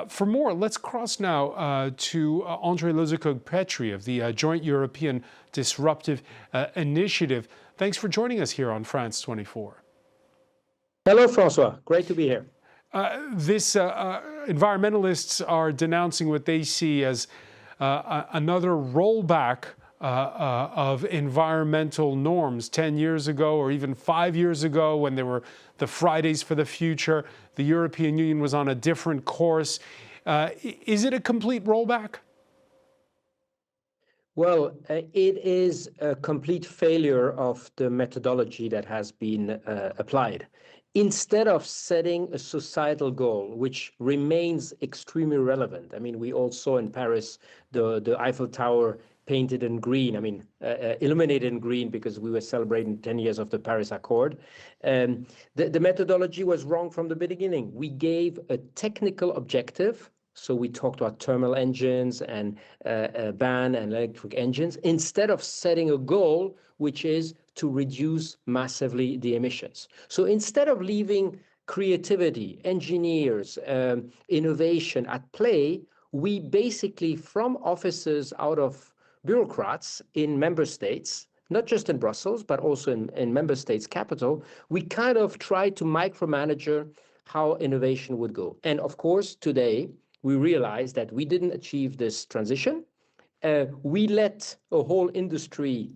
For more, let's cross now to André Loesekrug-Petri of the Joint European Disruptive Initiative. Thanks for joining us here on France 24. Hello, Francois. Great to be here. Environmentalists are denouncing what they see as another rollback of environmental norms. 10 years ago, or even 5 years ago, when there were the Fridays for the Future, the European Union was on a different course. Is it a complete rollback? Well, it is a complete failure of the methodology that has been applied. Instead of setting a societal goal, which remains extremely relevant. I mean, we all saw in Paris the Eiffel Tower painted in green, illuminated in green, because we were celebrating 10 years of the Paris Accord. The methodology was wrong from the beginning. We gave a technical objective. So we talked about thermal engines and ban and electric engines, instead of setting a goal, which is to reduce massively the emissions. So instead of leaving creativity, engineers, innovation at play, we basically, from offices out of bureaucrats in member states, not just in Brussels, but also in member states' capital, we kind of try to micromanage how innovation would go. And of course, today, we realize that we didn't achieve this transition. We let a whole industry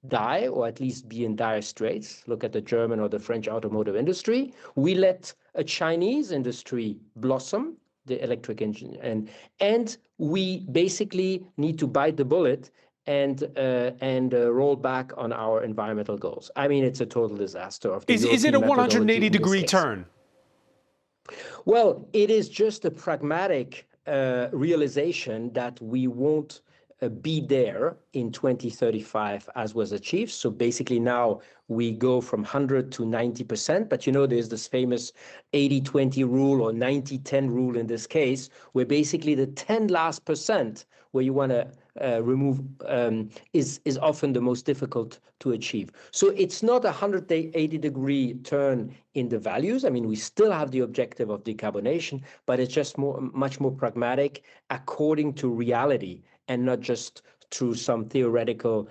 die, or at least be in dire straits. Look at the German or the French automotive industry. We let a Chinese industry blossom, the electric engine, and we basically need to bite the bullet and roll back on our environmental goals. I mean, it's a total disaster. Is it a 180-degree turn? Well, it is just a pragmatic realization that we won't be there in 2035 as was achieved. So basically now we go from 100 to 90%, but there's this famous 80-20 rule, or 90-10 rule in this case, where basically the 10 last percent where you want to remove is often the most difficult to achieve. So it's not a 180-degree turn in the values. I mean, we still have the objective of decarbonation, but it's just much more pragmatic according to reality, and not just through some theoretical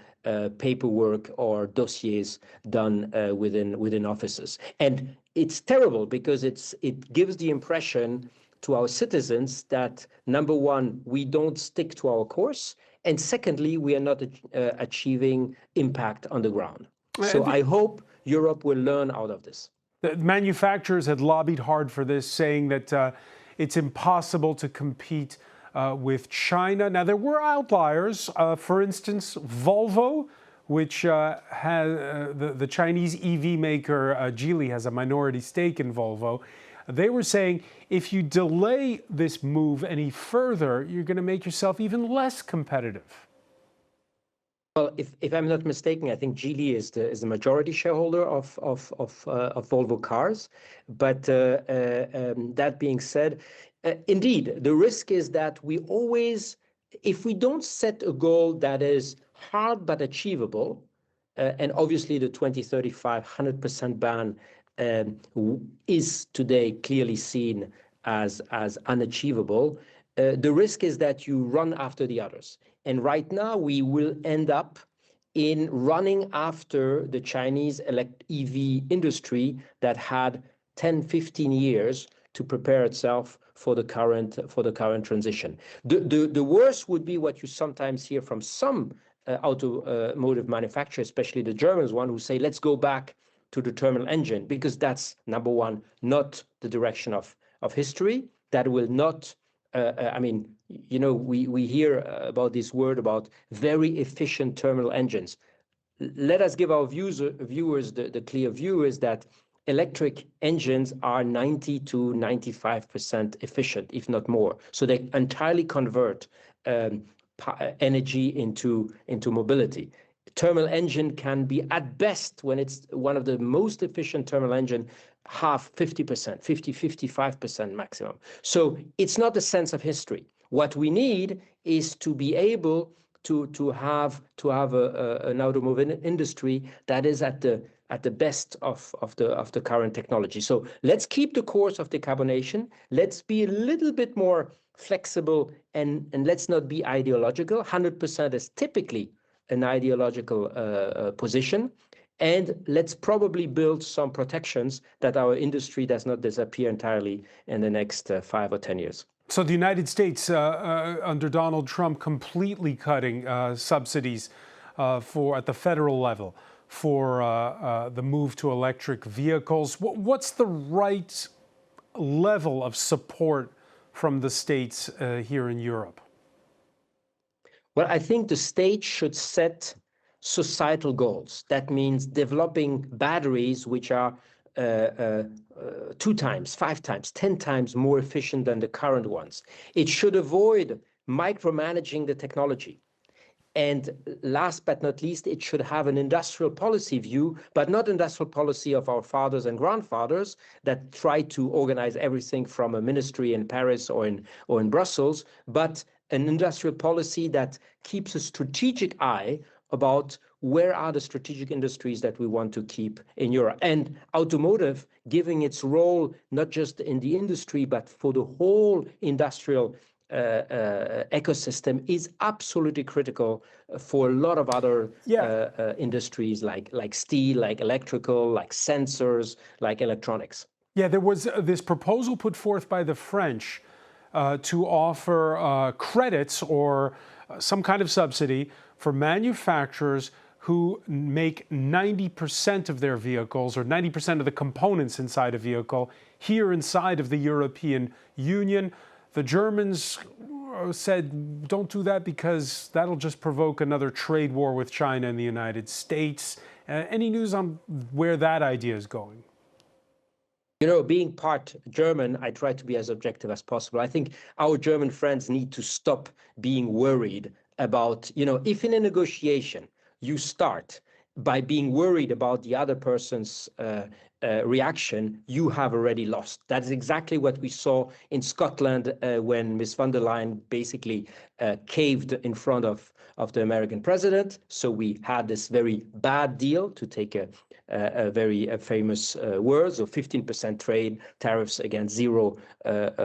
paperwork or dossiers done within offices. And it's terrible because it gives the impression to our citizens that, number one, we don't stick to our course, and secondly, we are not achieving impact on the ground. So I hope Europe will learn out of this. The manufacturers had lobbied hard for this, saying that it's impossible to compete with China. Now, there were outliers. For instance, Volvo, which has the Chinese EV maker Geely has a minority stake in Volvo. They were saying if you delay this move any further, you're going to make yourself even less competitive. Well, if I'm not mistaken, I think Geely is the majority shareholder of Volvo Cars. But that being said, indeed, the risk is that we always, if we don't set a goal that is hard but achievable, and obviously the 2035 100% ban is today clearly seen as unachievable, the risk is that you run after the others. And right now we will end up in running after the Chinese EV industry that had 10, 15 years to prepare itself for the current transition. The worst would be what you sometimes hear from some automotive manufacturers, especially the Germans, who say, let's go back to the thermal engine, because that's, number one, not the direction of history. That will not, we hear about this word about very efficient thermal engines. Let us give our viewers the clear view is that electric engines are 90 to 95% efficient, if not more. So they entirely convert energy into mobility. Thermal engine can be, at best, when it's one of the most efficient thermal engine, 50%, 55% maximum. So it's not a sense of history. What we need is to be able to have an automobile industry that is at the at the best of the current technology. So let's keep the course of decarbonation. Let's be a little bit more flexible and let's not be ideological. 100% is typically an ideological position. And let's probably build some protections that our industry does not disappear entirely in the next 5 or 10 years. So the United States, under Donald Trump, completely cutting subsidies at the federal level for the move to electric vehicles. What's the right level of support from the states here in Europe? Well, I think the states should set societal goals. That means developing batteries which are 2 times, 5 times, 10 times more efficient than the current ones. It should avoid micromanaging the technology. And last but not least, it should have an industrial policy view, but not industrial policy of our fathers and grandfathers that tried to organize everything from a ministry in Paris or in Brussels, but an industrial policy that keeps a strategic eye about where are the strategic industries that we want to keep in Europe. And automotive, giving its role not just in the industry, but for the whole industrial ecosystem is absolutely critical for a lot of other industries like steel, like electrical, like sensors, like electronics. Yeah, there was this proposal put forth by the French to offer credits or some kind of subsidy for manufacturers who make 90% of their vehicles or 90% of the components inside a vehicle here inside of the European Union. The Germans said, don't do that because that'll just provoke another trade war with China and the United States. Any news on where that idea is going? You know, being part German, I try to be as objective as possible. I think our German friends need to stop being worried about, if in a negotiation you start by being worried about the other person's reaction, you have already lost. That's exactly what we saw in Scotland when Ms. von der Leyen basically caved in front of the American president. So we had this very bad deal, to take a very famous words, of 15% trade tariffs against zero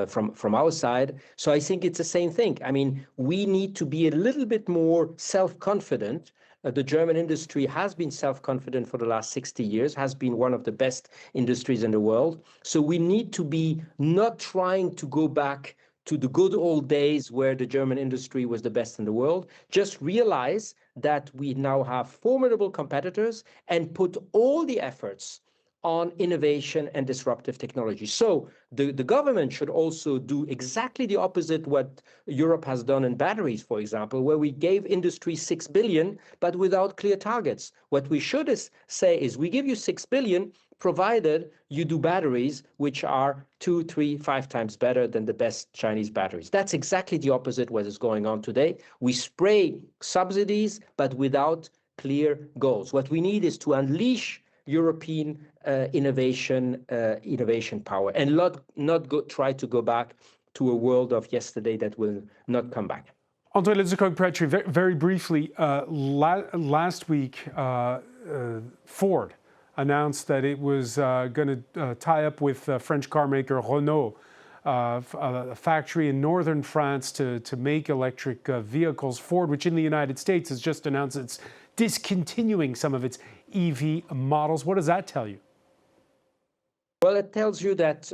from our side. So I think it's the same thing. I mean, we need to be a little bit more self-confident. The German industry has been self-confident for the last 60 years, has been one of the best industries in the world. So we need to be not trying to go back to the good old days where the German industry was the best in the world. Just realize that we now have formidable competitors and put all the efforts on innovation and disruptive technology. So the government should also do exactly the opposite what Europe has done in batteries, for example, where we gave industry 6 billion, but without clear targets. What we should say is we give you 6 billion, provided you do batteries which are 2, 3, 5 times better than the best Chinese batteries. That's exactly the opposite what is going on today. We spray subsidies, but without clear goals. What we need is to unleash European innovation power and not try to go back to a world of yesterday that will not come back. André Loesekrug-Petri, very briefly, last week, Ford announced that it was going to tie up with French carmaker Renault, a factory in northern France to make electric vehicles. Ford, which in the United States has just announced it's discontinuing some of its EV models. What does that tell you? Well, it tells you that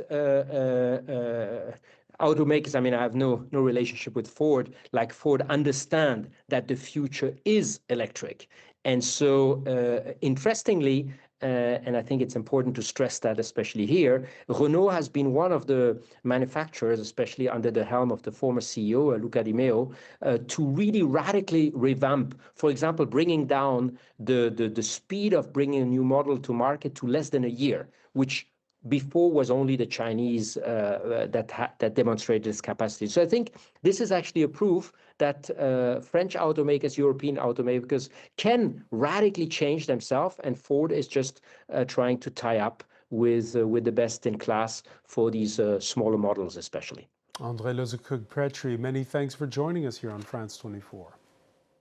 automakers, I mean, I have no relationship with Ford, like Ford understand that the future is electric. And so, interestingly, and I think it's important to stress that, especially here, Renault has been one of the manufacturers, especially under the helm of the former CEO, Luca Di Meo, to really radically revamp, for example, bringing down the speed of bringing a new model to market to less than a year, which before was only the Chinese that demonstrated this capacity. So I think this is actually a proof that French automakers, European automakers can radically change themselves, and Ford is just trying to tie up with the best in class for these smaller models especially. André Loesekrug-Petri, many thanks for joining us here on France 24.